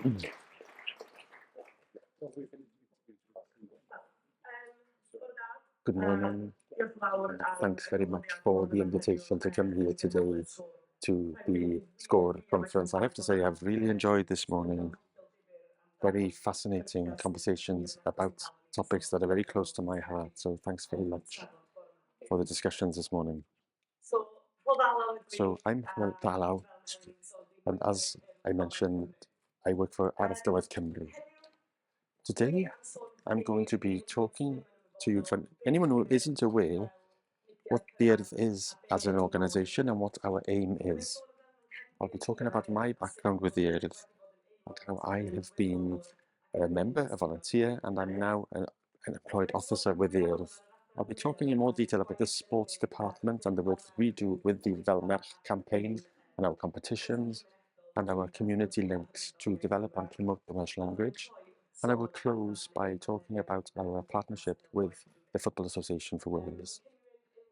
Good morning. Thanks very much for the invitation to come here today to the Sgôr conference. I have to say I've really enjoyed this morning. Very fascinating conversations about topics that are very close to my heart. So thanks very much for the discussions this morning. So I'm Rhodd-Alaw, and as I mentioned, I work for Urdd Gobaith Cymru. Today, I'm going to be talking to you, for anyone who isn't aware, what the Urdd is as an organisation and what our aim is. I'll be talking about my background with the Urdd and how I have been a member, a volunteer, and I'm now an employed officer with the Urdd. I'll be talking in more detail about the sports department and the work that we do with the Fel Merch campaign and our competitions and our community links to develop and promote the Welsh language. And I will close by talking about our partnership with the Football Association for Wales.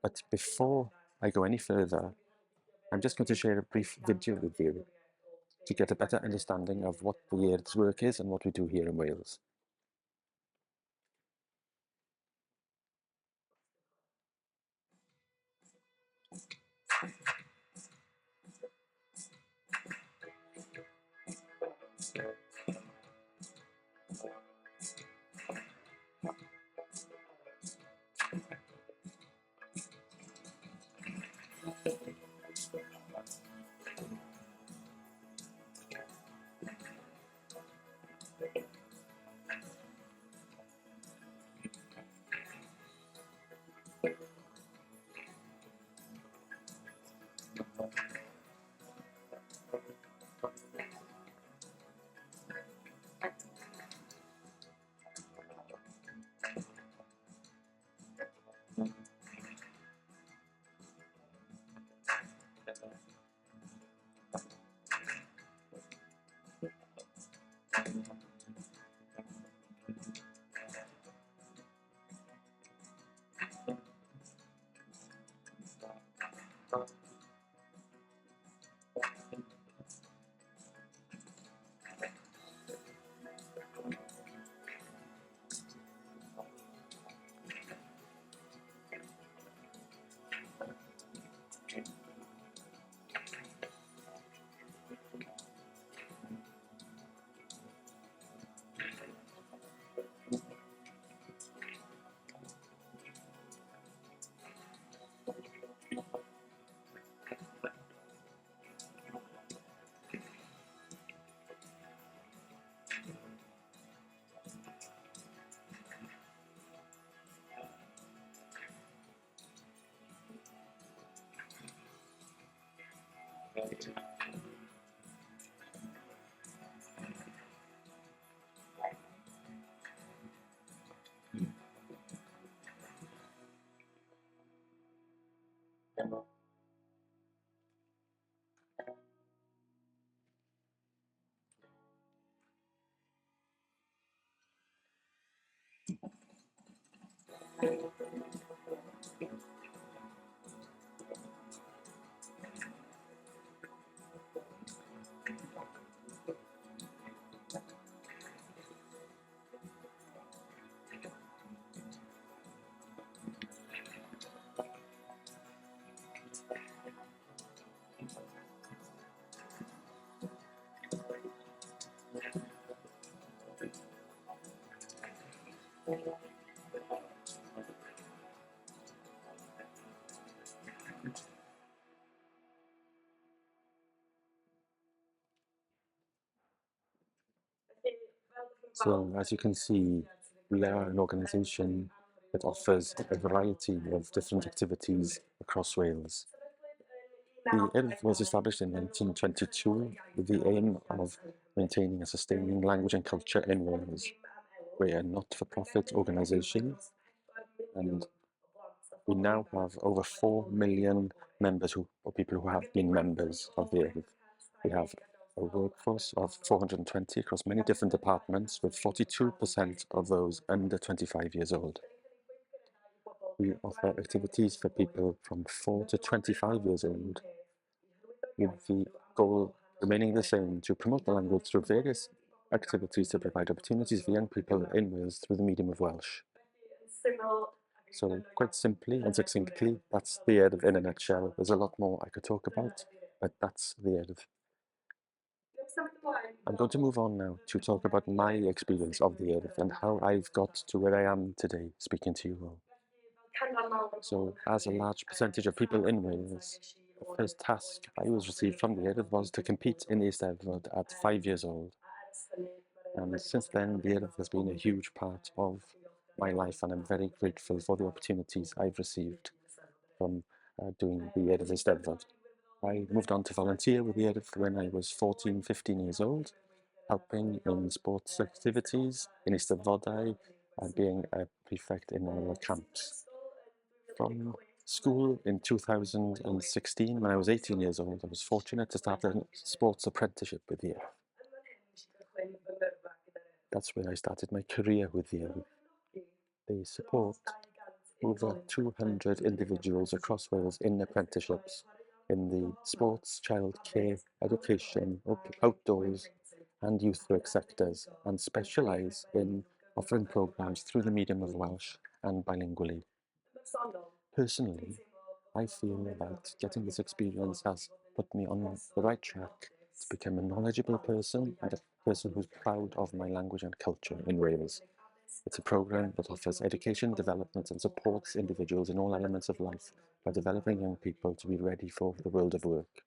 But before I go any further, I'm just going to share a brief video with you to get a better understanding of what the Urdd's work is and what we do here in Wales. So as you can see, we are an organisation that offers a variety of different activities across Wales. The Urdd was established in 1922 with the aim of maintaining and sustaining language and culture in Wales. We're a not-for-profit organisation, and we now have over 4 million members or people who have been members of the Urdd. We have a workforce of 420 across many different departments, with 42% of those under 25 years old. We offer activities for people from 4 to 25 years old, with the goal remaining the same, to promote the language through various activities to provide opportunities for young people in Wales through the medium of Welsh. So quite simply and succinctly, that's the Urdd in a nutshell. There's a lot more I could talk about, but that's the Urdd. I'm going to move on now to talk about my experience of the Urdd and how I've got to where I am today speaking to you all. So, as a large percentage of people in Wales, the first task I was received from the Urdd was to compete in the Eisteddfod at 5 years old. And since then, the Urdd has been a huge part of my life, and I'm very grateful for the opportunities I've received from doing the Urdd Eisteddfod. I moved on to volunteer with the Urdd when I was 14, 15 years old, helping in sports activities, in Eisteddfodau, and being a prefect in our camps. From school in 2016, when I was 18 years old, I was fortunate to start a sports apprenticeship with the Urdd. That's where I started my career with the Urdd. They support over 200 individuals across Wales in apprenticeships in the sports, childcare, education, outdoors and youth work sectors, and specialise in offering programmes through the medium of Welsh and bilingually. Personally, I feel that getting this experience has put me on the right track to become a knowledgeable person and a person who's proud of my language and culture in Wales. It's a programme that offers education, development and supports individuals in all elements of life by developing young people to be ready for the world of work.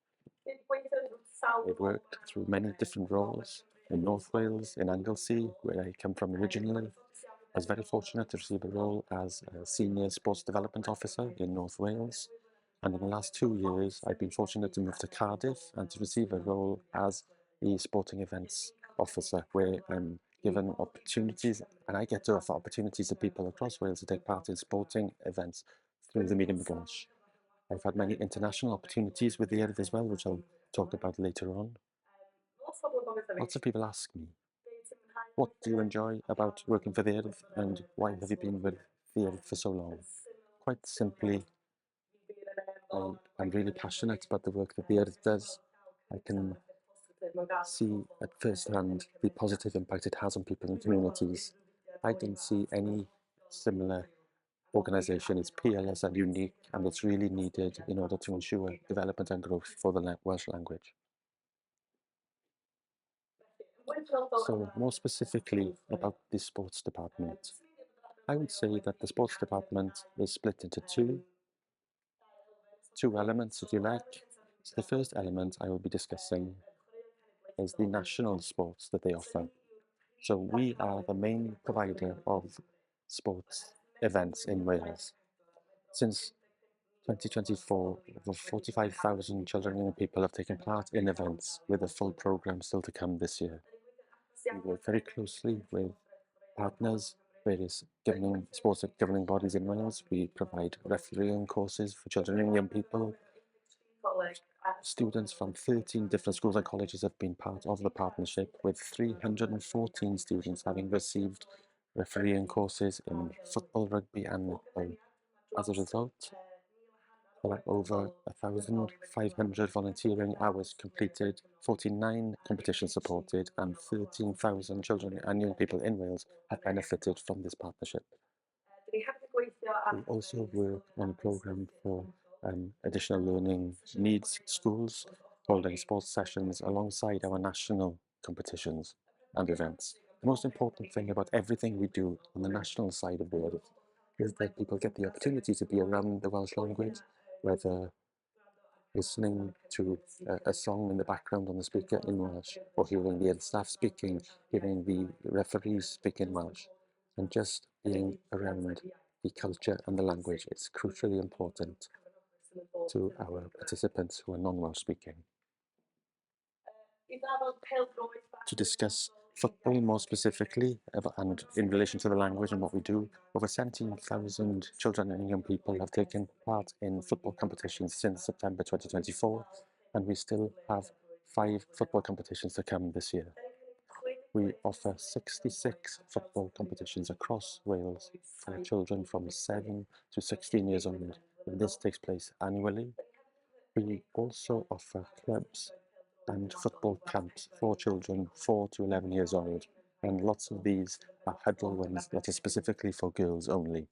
I've worked through many different roles in North Wales, in Anglesey, where I come from originally. I was very fortunate to receive a role as a Senior Sports Development Officer in North Wales. And in the last 2 years, I've been fortunate to move to Cardiff and to receive a role as a Sporting Events Officer, where I'm given opportunities, and I get to offer opportunities to people across Wales to take part in sporting events through the medium of Welsh. I've had many international opportunities with the Urdd as well, which I'll talk about later on. Lots of people ask me, what do you enjoy about working for the Urdd and why have you been with the Urdd for so long? Quite simply, I'm really passionate about the work that the Urdd does. I can see at first hand the positive impact it has on people and communities. I don't see any similar organisation. It's peerless and unique, and it's really needed in order to ensure development and growth for the Welsh language. So more specifically about the sports department, I would say that the sports department is split into two elements, if you like. So the first element I will be discussing is the national sports that they offer. So we are the main provider of sports events in Wales. Since 2024, over 45,000 children and young people have taken part in events, with a full programme still to come this year. We work very closely with partners, various sports governing bodies in Wales. We provide refereeing courses for children and young people. Students from 13 different schools and colleges have been part of the partnership, with 314 students having received refereeing courses in football, rugby and netball. As a result, there are over 1,500 volunteering hours completed, 49 competitions supported, and 13,000 children and young people in Wales have benefited from this partnership. We also work on a programme for additional learning needs schools, holding sports sessions alongside our national competitions and events. The most important thing about everything we do on the national side of the Urdd is that people get the opportunity to be around the Welsh language, whether listening to a song in the background on the speaker in Welsh, or hearing the staff speaking, hearing the referees speak in Welsh, and just being around the culture and the language. It's crucially important to our participants who are non-Welsh speaking. To discuss football more specifically and in relation to the language and what we do, over 17,000 children and young people have taken part in football competitions since September 2024, and we still have 5 football competitions to come this year. We offer 66 football competitions across Wales for children from 7 to 16 years old, and this takes place annually. We also offer clubs and football camps for children 4 to 11 years old, and lots of these are huddle ones that are specifically for girls only.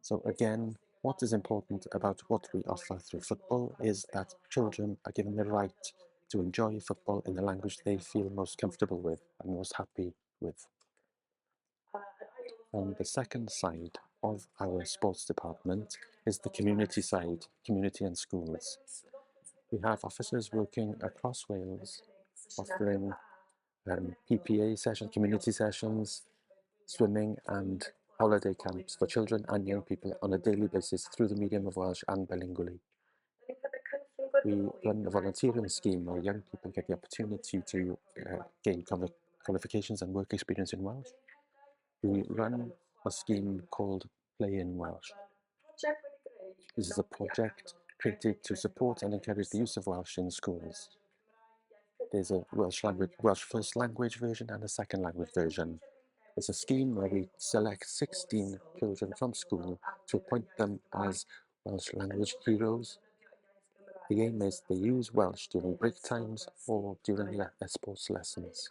So again, what is important about what we offer through football is that children are given the right to enjoy football in the language they feel most comfortable with and most happy with. And the second side of our sports department is the community side, community and schools. We have officers working across Wales, offering PPA sessions, community sessions, swimming and holiday camps for children and young people on a daily basis through the medium of Welsh and bilingually. We run a volunteering scheme where young people get the opportunity to gain qualifications and work experience in Welsh. We run a scheme called Play in Welsh. This is a project created to support and encourage the use of Welsh in schools. There's a Welsh first language version and a second language version. It's a scheme where we select 16 children from school to appoint them as Welsh language heroes. The aim is they use Welsh during break times or during their sports lessons.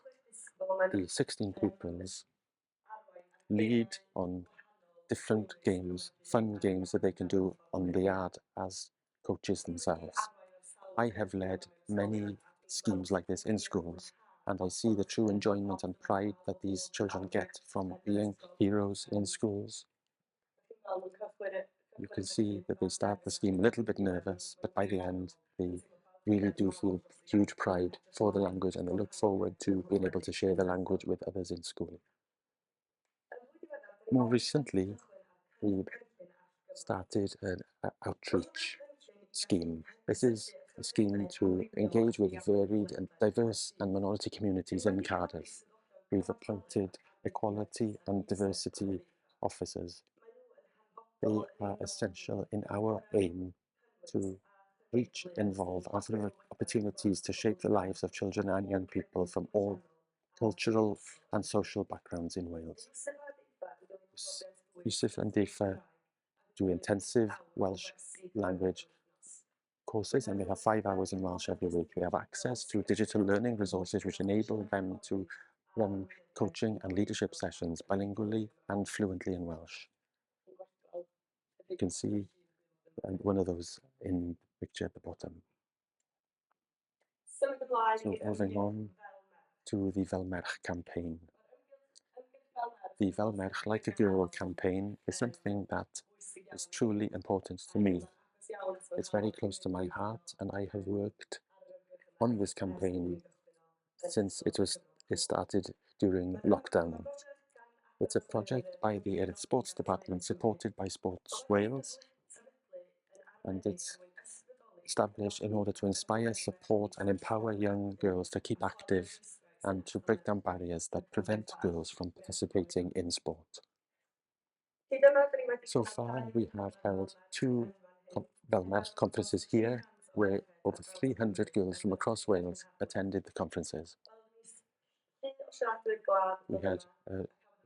The 16 pupils lead on different games, fun games that they can do on the yard as coaches themselves. I have led many schemes like this in schools, and I see the true enjoyment and pride that these children get from being heroes in schools. You can see that they start the scheme a little bit nervous, but by the end they really do feel huge pride for the language and they look forward to being able to share the language with others in school. More recently, we started an outreach scheme. This is a scheme to engage with varied and diverse and minority communities in Cardiff. We've appointed equality and diversity officers. They are essential in our aim to reach, involve, and offer opportunities to shape the lives of children and young people from all cultural and social backgrounds in Wales. Yusuf and Defa do intensive Welsh language courses, and they have 5 hours in Welsh every week. They have access to digital learning resources which enable them to run coaching and leadership sessions bilingually and fluently in Welsh. You can see one of those in the picture at the bottom. So moving on to the Fel Merch campaign. The Fel Merch Like a Girl campaign is something that is truly important to me. It's very close to my heart, and I have worked on this campaign since it started during lockdown. It's a project by the Urdd Sports Department supported by Sports Wales, and it's established in order to inspire, support and empower young girls to keep active and to break down barriers that prevent girls from participating in sport. So far, we have held 2 Fel Merch conferences here, where over 300 girls from across Wales attended the conferences. We had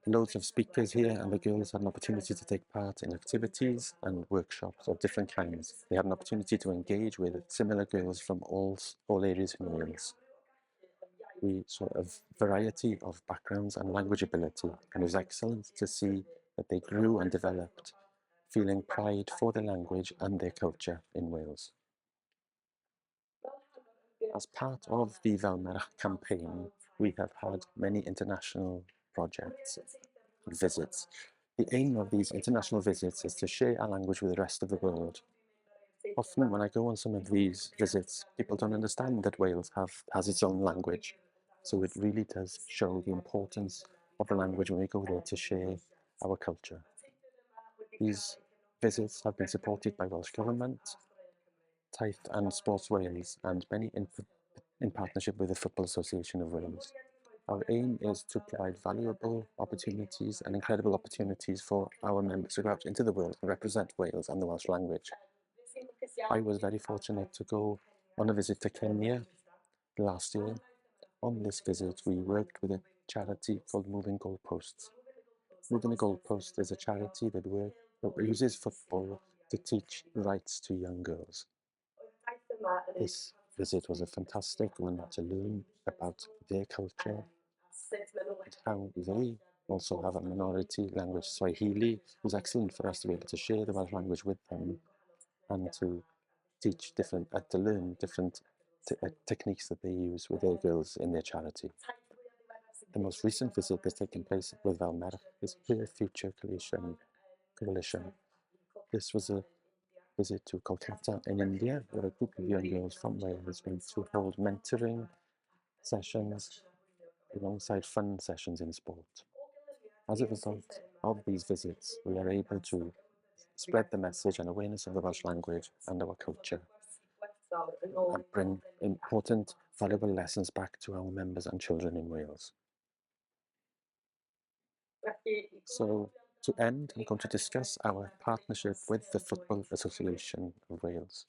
loads of speakers here, and the girls had an opportunity to take part in activities and workshops of different kinds. They had an opportunity to engage with similar girls from all areas in Wales. We saw a variety of backgrounds and language ability, and it was excellent to see that they grew and developed, feeling pride for their language and their culture in Wales. As part of the Fel Merch campaign, we have had many international projects and visits. The aim of these international visits is to share our language with the rest of the world. Often when I go on some of these visits, people don't understand that Wales has its own language. So it really does show the importance of the language when we go there to share our culture. These visits have been supported by Welsh Government, Taith and Sports Wales, and many in partnership with the Football Association of Wales. Our aim is to provide valuable opportunities and incredible opportunities for our members to go out into the world and represent Wales and the Welsh language. I was very fortunate to go on a visit to Kenya last year. On this visit, we worked with a charity called Moving Goalposts. Moving the Goalpost is a charity that uses football to teach rights to young girls. This visit was a fantastic one to learn about their culture and how they also have a minority language, Swahili. It was excellent for us to be able to share the Welsh language with them and to teach different, to learn different techniques that they use with their girls in their charity. The most recent visit that's taken place with Valmer is Peer Future Coalition. This was a visit to Kolkata in India, where a group of young girls from Wales went to hold mentoring sessions alongside fun sessions in sport. As a result of these visits, we are able to spread the message and awareness of the Welsh language and our culture, and bring important, valuable lessons back to our members and children in Wales. So, to end, I'm going to discuss our partnership with the Football Association of Wales.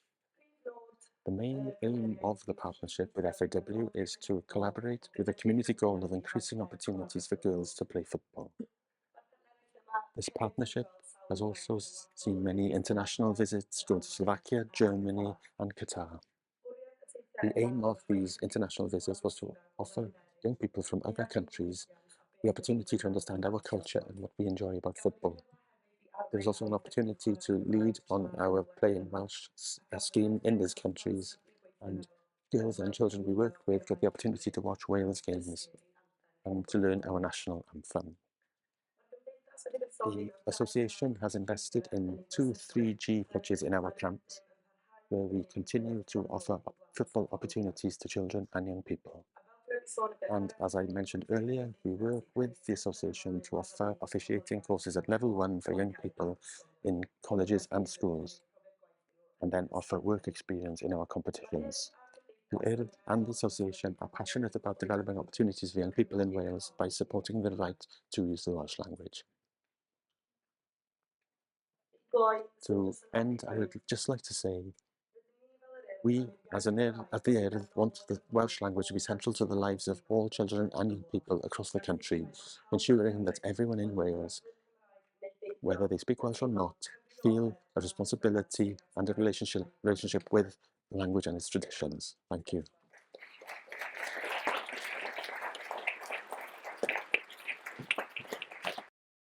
The main aim of the partnership with FAW is to collaborate with the community goal of increasing opportunities for girls to play football. This partnership has also seen many international visits going to Slovakia, Germany and Qatar. The aim of these international visits was to offer young people from other countries the opportunity to understand our culture and what we enjoy about football. There is also an opportunity to lead on our Play in Welsh scheme in these countries, and girls and children we work with get the opportunity to watch Wales games and to learn our national anthem. The association has invested in 2 3G pitches in our camps, where we continue to offer football opportunities to children and young people. And as I mentioned earlier, we work with the association to offer officiating courses at level 1 for young people in colleges and schools, and then offer work experience in our competitions. The Urdd and the association are passionate about developing opportunities for young people in Wales by supporting their right to use the Welsh language. To end, I would just like to say, we, as the Urdd, want the Welsh language to be central to the lives of all children and young people across the country, ensuring that everyone in Wales, whether they speak Welsh or not, feel a responsibility and a relationship with the language and its traditions. Thank you.